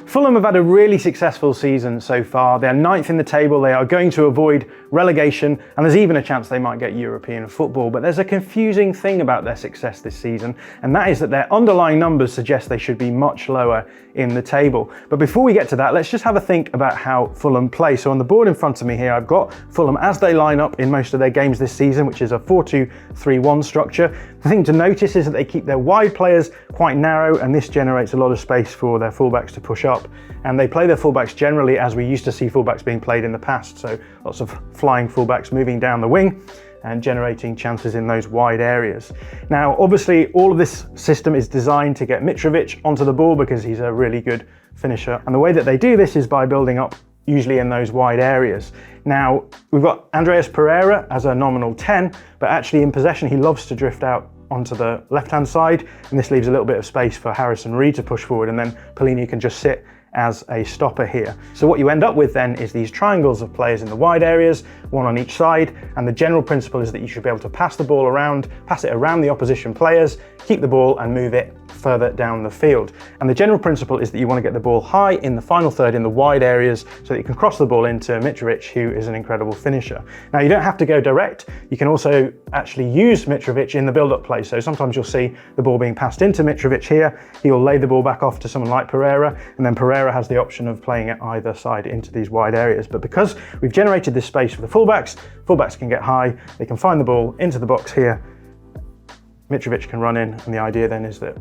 Fulham have had a really successful season so far. They're 9th in the table, they are going to avoid relegation, and there's even a chance they might get European football. But there's a confusing thing about their success this season, and that is that their underlying numbers suggest they should be much lower in the table. But before we get to that, let's just have a think about how Fulham play. So on the board in front of me here, I've got Fulham as they line up in most of their games this season, which is a 4-2-3-1 structure. The thing to notice is that they keep their wide players quite narrow, and this generates a lot of space for their fullbacks to push up. And they play their fullbacks generally as we used to see fullbacks being played in the past. So lots of flying fullbacks moving down the wing and generating chances in those wide areas. Now, obviously, all of this system is designed to get Mitrovic onto the ball because he's a really good finisher. And the way that they do this is by building up usually in those wide areas. Now, we've got Andreas Pereira as a nominal 10, but actually in possession, he loves to drift out onto the left-hand side, and this leaves a little bit of space for Harrison Reed to push forward, and then Pellegrini can just sit as a stopper here. So what you end up with then is these triangles of players in the wide areas, one on each side, and the general principle is that you should be able to pass the ball around, pass it around the opposition players, keep the ball and move it further down the field. And the general principle is that you want to get the ball high in the final third in the wide areas so that you can cross the ball into Mitrovic, who is an incredible finisher. Now, you don't have to go direct. You can also actually use Mitrovic in the build-up play. So sometimes you'll see the ball being passed into Mitrovic here. He'll lay the ball back off to someone like Pereira, and then Pereira has the option of playing it either side into these wide areas. But because we've generated this space for the fullbacks can get high, they can find the ball into the box here. Mitrovic can run in, and the idea then is that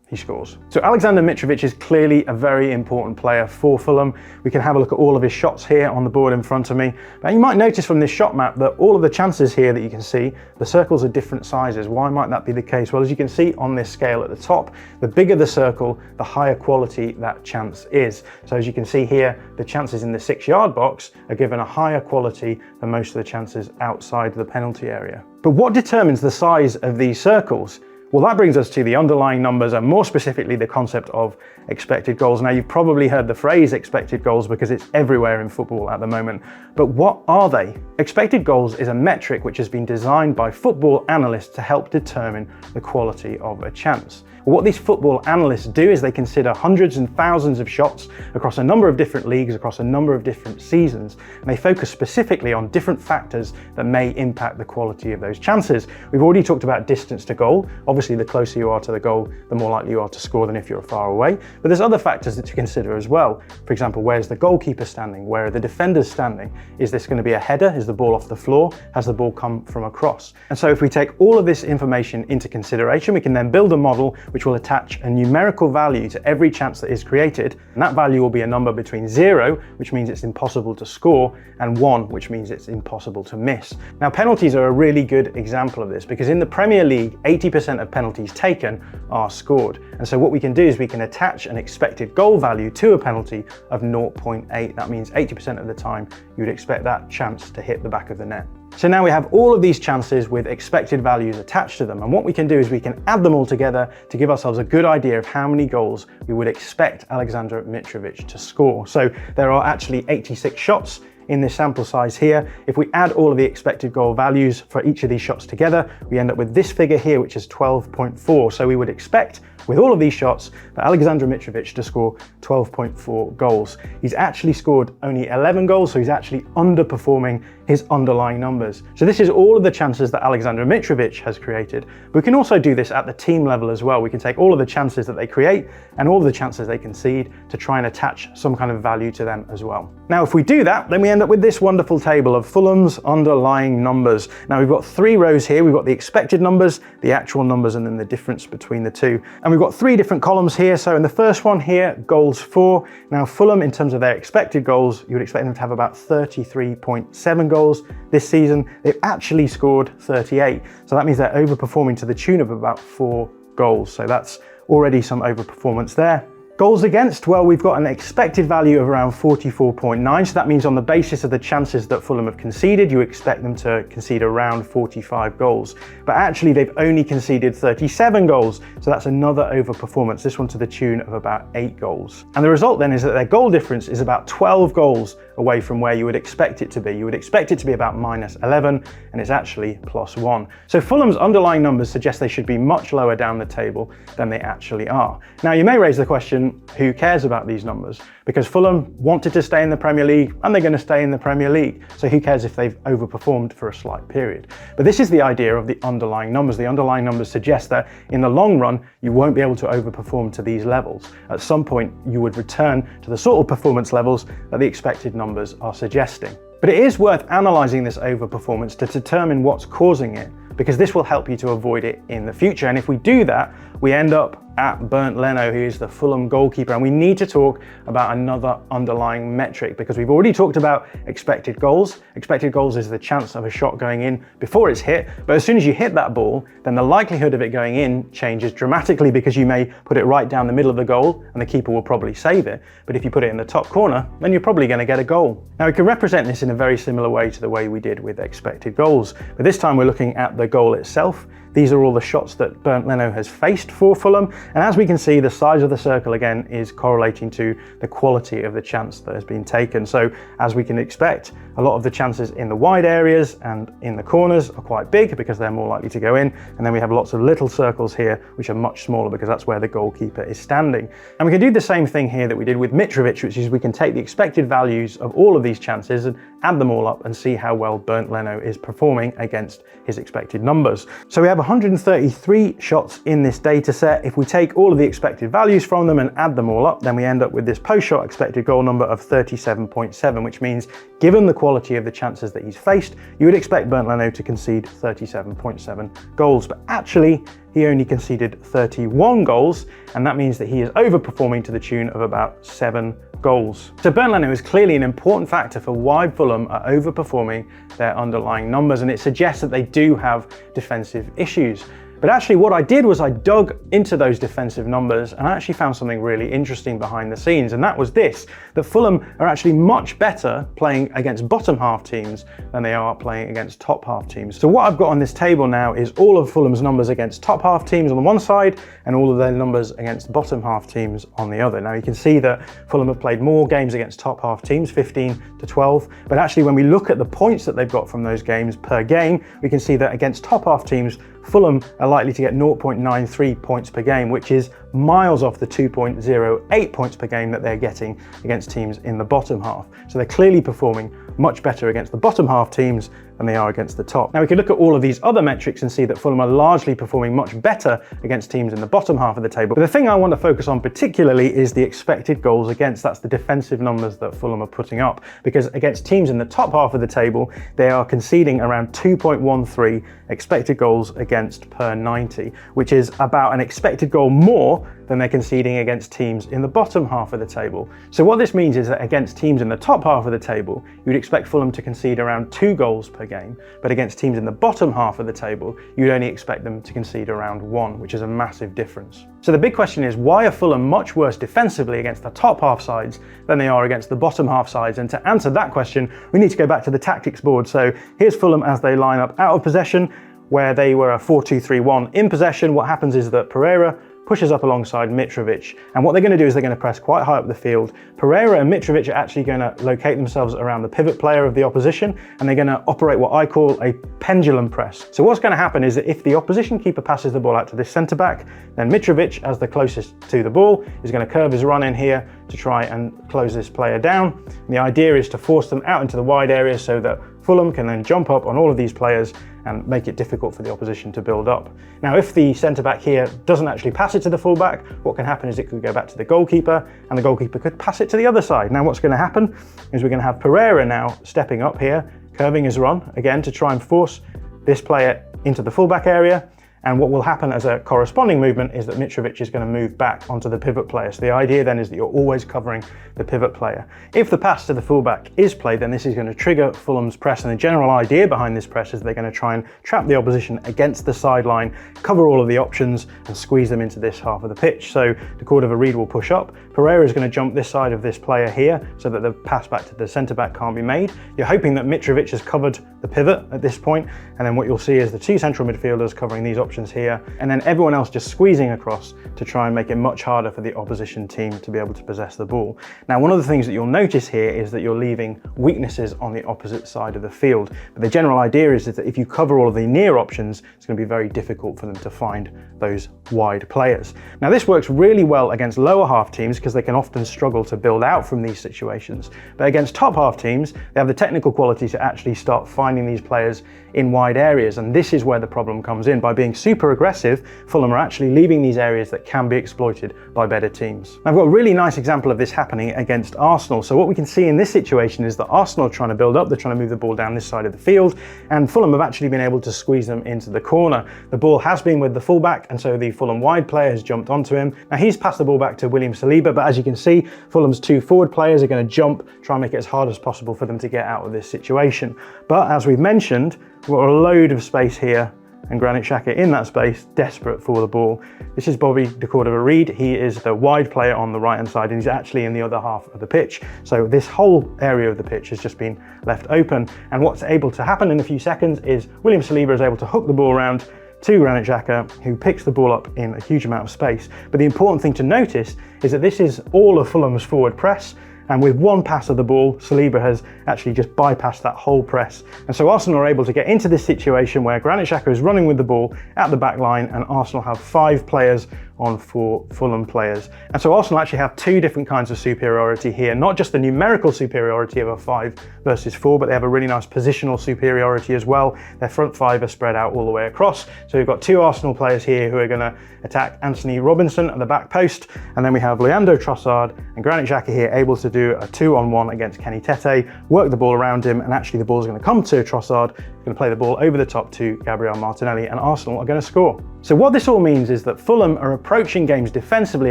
he scores. So Alexander Mitrovic is clearly a very important player for Fulham. We can have a look at all of his shots here on the board in front of me. Now you might notice from this shot map that all of the chances here that you can see, the circles are different sizes. Why might that be the case? Well, as you can see on this scale at the top, the bigger the circle, the higher quality that chance is. So as you can see here, the chances in the 6-yard box are given a higher quality than most of the chances outside the penalty area. But what determines the size of these circles? Well, that brings us to the underlying numbers, and more specifically the concept of expected goals. Now, you've probably heard the phrase expected goals because it's everywhere in football at the moment. But what are they? Expected goals is a metric which has been designed by football analysts to help determine the quality of a chance. What these football analysts do is they consider hundreds and thousands of shots across a number of different leagues, across a number of different seasons, and they focus specifically on different factors that may impact the quality of those chances. We've already talked about distance to goal. Obviously, the closer you are to the goal, the more likely you are to score than if you're far away. But there's other factors to consider as well. For example, where's the goalkeeper standing? Where are the defenders standing? Is this going to be a header? Is the ball off the floor? Has the ball come from a cross? And so if we take all of this information into consideration, we can then build a model which will attach a numerical value to every chance that is created, and that value will be a number between 0, which means it's impossible to score, and 1, which means it's impossible to miss. Now, penalties are a really good example of this because in the Premier League, 80% of penalties taken are scored. And so what we can do is we can attach an expected goal value to a penalty of 0.8. That means 80% of the time you would expect that chance to hit the back of the net. So now we have all of these chances with expected values attached to them, and what we can do is we can add them all together to give ourselves a good idea of how many goals we would expect Alexander Mitrovic to score. So there are actually 86 shots in this sample size here. If we add all of the expected goal values for each of these shots together, we end up with this figure here, which is 12.4. So we would expect with all of these shots for Alexander Mitrovic to score 12.4 goals. He's actually scored only 11 goals, so he's actually underperforming his underlying numbers. So this is all of the chances that Alexander Mitrovic has created. But we can also do this at the team level as well. We can take all of the chances that they create and all of the chances they concede to try and attach some kind of value to them as well. Now, if we do that, then we end up with this wonderful table of Fulham's underlying numbers. Now, we've got 3 rows here. We've got the expected numbers, the actual numbers, and then the difference between the two. And we've got 3 different columns here. So in the first one here, goals for. Now, Fulham, in terms of their expected goals, you would expect them to have about 33.7 goals this season. They've actually scored 38. So that means they're overperforming to the tune of about 4 goals. So that's already some overperformance there. Goals against, well, we've got an expected value of around 44.9, so that means on the basis of the chances that Fulham have conceded, you expect them to concede around 45 goals. But actually, they've only conceded 37 goals, so that's another overperformance, this one to the tune of about 8 goals. And the result then is that their goal difference is about 12 goals away from where you would expect it to be. You would expect it to be about -11, and it's actually +1. So Fulham's underlying numbers suggest they should be much lower down the table than they actually are. Now, you may raise the question, question, who cares about these numbers? Because Fulham wanted to stay in the Premier League and they're going to stay in the Premier League. So who cares if they've overperformed for a slight period? But this is the idea of the underlying numbers. The underlying numbers suggest that in the long run, you won't be able to overperform to these levels. At some point, you would return to the sort of performance levels that the expected numbers are suggesting. But it is worth analysing this overperformance to determine what's causing it, because this will help you to avoid it in the future. And if we do that, we end up at Bernd Leno, who is the Fulham goalkeeper. And we need to talk about another underlying metric, because we've already talked about expected goals. Expected goals is the chance of a shot going in before it's hit. But as soon as you hit that ball, then the likelihood of it going in changes dramatically, because you may put it right down the middle of the goal and the keeper will probably save it. But if you put it in the top corner, then you're probably going to get a goal. Now we can represent this in a very similar way to the way we did with expected goals. But this time we're looking at the goal itself. These are all the shots that Bernd Leno has faced for Fulham. And as we can see, the size of the circle again is correlating to the quality of the chance that has been taken. So as we can expect, a lot of the chances in the wide areas and in the corners are quite big because they're more likely to go in. And then we have lots of little circles here, which are much smaller because that's where the goalkeeper is standing. And we can do the same thing here that we did with Mitrovic, which is we can take the expected values of all of these chances and add them all up and see how well Bernd Leno is performing against his expected numbers. So we have 133 shots in this data set. If we take all of the expected values from them and add them all up, then we end up with this post-shot expected goal number of 37.7, which means given the quality of the chances that he's faced, you would expect Bernd Leno to concede 37.7 goals. But actually, he only conceded 31 goals, and that means that he is overperforming to the tune of about 7 goals. So Bernd Leno is clearly an important factor for why Fulham are overperforming their underlying numbers, and it suggests that they do have defensive issues. But actually what I did was I dug into those defensive numbers and I actually found something really interesting behind the scenes, and that was this, that Fulham are actually much better playing against bottom half teams than they are playing against top half teams. So what I've got on this table now is all of Fulham's numbers against top half teams on the one side and all of their numbers against bottom half teams on the other. Now you can see that Fulham have played more games against top half teams, 15 to 12, but actually when we look at the points that they've got from those games per game, we can see that against top half teams, Fulham are likely to get 0.93 points per game, which is miles off the 2.08 points per game that they're getting against teams in the bottom half. So they're clearly performing much better against the bottom half teams than they are against the top. Now we can look at all of these other metrics and see that Fulham are largely performing much better against teams in the bottom half of the table. But the thing I want to focus on particularly is the expected goals against. That's the defensive numbers that Fulham are putting up, because against teams in the top half of the table, they are conceding around 2.13 expected goals against per 90, which is about an expected goal more than they're conceding against teams in the bottom half of the table. So what this means is that against teams in the top half of the table, you'd expect Fulham to concede around 2 goals per game, but against teams in the bottom half of the table, you'd only expect them to concede around 1, which is a massive difference. So the big question is, why are Fulham much worse defensively against the top half sides than they are against the bottom half sides? And to answer that question, we need to go back to the tactics board. So here's Fulham as they line up out of possession, where they were a 4-2-3-1. In possession, what happens is that Pereira pushes up alongside Mitrovic. And what they're going to do is they're going to press quite high up the field. Pereira and Mitrovic are actually going to locate themselves around the pivot player of the opposition, and they're going to operate what I call a pendulum press. So what's going to happen is that if the opposition keeper passes the ball out to this centre back, then Mitrovic, as the closest to the ball, is going to curve his run in here to try and close this player down. And the idea is to force them out into the wide areas so that Fulham can then jump up on all of these players and make it difficult for the opposition to build up. Now, if the centre-back here doesn't actually pass it to the full-back, what can happen is it could go back to the goalkeeper, and the goalkeeper could pass it to the other side. Now, what's going to happen is we're going to have Pereira now stepping up here, curving his run, again, to try and force this player into the full-back area. And what will happen as a corresponding movement is that Mitrovic is going to move back onto the pivot player. So the idea then is that you're always covering the pivot player. If the pass to the fullback is played, then this is going to trigger Fulham's press. And the general idea behind this press is they're going to try and trap the opposition against the sideline, cover all of the options and squeeze them into this half of the pitch. So the Cordova Reed will push up. Pereira is going to jump this side of this player here so that the pass back to the centre-back can't be made. You're hoping that Mitrovic has covered the pivot at this point, and then what you'll see is the two central midfielders covering these options options here, and then everyone else just squeezing across to try and make it much harder for the opposition team to be able to possess the ball. Now, one of the things that you'll notice here is that you're leaving weaknesses on the opposite side of the field. But the general idea is that if you cover all of the near options, it's going to be very difficult for them to find those wide players. Now, this works really well against lower half teams because they can often struggle to build out from these situations. But against top half teams, they have the technical quality to actually start finding these players in wide areas. And this is where the problem comes in. By being super aggressive, Fulham are actually leaving these areas that can be exploited by better teams. I've got a really nice example of this happening against Arsenal. So what we can see in this situation is that Arsenal are trying to build up, they're trying to move the ball down this side of the field, and Fulham have actually been able to squeeze them into the corner. The ball has been with the fullback, and so the Fulham wide player has jumped onto him. Now he's passed the ball back to William Saliba, but as you can see, Fulham's two forward players are going to jump, try and make it as hard as possible for them to get out of this situation. But as we've mentioned, we've got a load of space here, and Granit Xhaka in that space, desperate for the ball. This is Bobby de Cordova-Reid. He is the wide player on the right-hand side, and he's actually in the other half of the pitch. So this whole area of the pitch has just been left open. And what's able to happen in a few seconds is William Saliba is able to hook the ball around to Granit Xhaka, who picks the ball up in a huge amount of space. But the important thing to notice is that this is all of Fulham's forward press, and with one pass of the ball, Saliba has actually just bypassed that whole press. And so Arsenal are able to get into this situation where Granit Xhaka is running with the ball at the back line, and Arsenal have 5 players on 4 Fulham players. And so Arsenal actually have 2 different kinds of superiority here, not just the numerical superiority of a 5 versus 4, but they have a really nice positional superiority as well. Their front 5 are spread out all the way across. So we've got 2 Arsenal players here who are going to attack Anthony Robinson at the back post, and then we have Leandro Trossard and Granit Xhaka here able to do a 2-on-1 against Kenny Tete, work the ball around him, and actually the ball is going to come to Trossard, going to play the ball over the top to Gabriel Martinelli, and Arsenal are going to score. So what this all means is that Fulham are approaching games defensively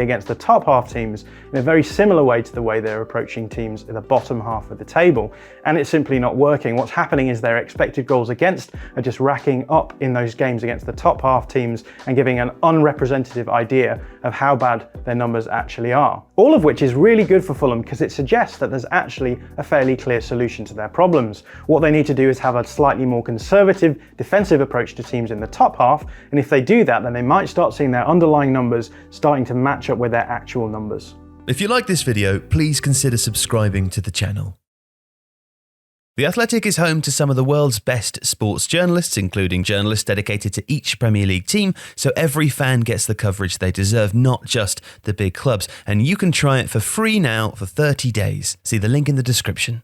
against the top half teams in a very similar way to the way they're approaching teams in the bottom half of the table, and it's simply not working. What's happening is their expected goals against are just racking up in those games against the top half teams and giving an unrepresentative idea of how bad their numbers actually are. All of which is really good for Fulham because it suggests that there's actually a fairly clear solution to their problems. What they need to do is have a slightly more conservative defensive approach to teams in the top half, and if they do that, then they might start seeing their underlying numbers starting to match up with their actual numbers. If you like this video, please consider subscribing to the channel. The Athletic is home to some of the world's best sports journalists, including journalists dedicated to each Premier League team, so every fan gets the coverage they deserve, not just the big clubs. And you can try it for free now for 30 days. See the link in the description.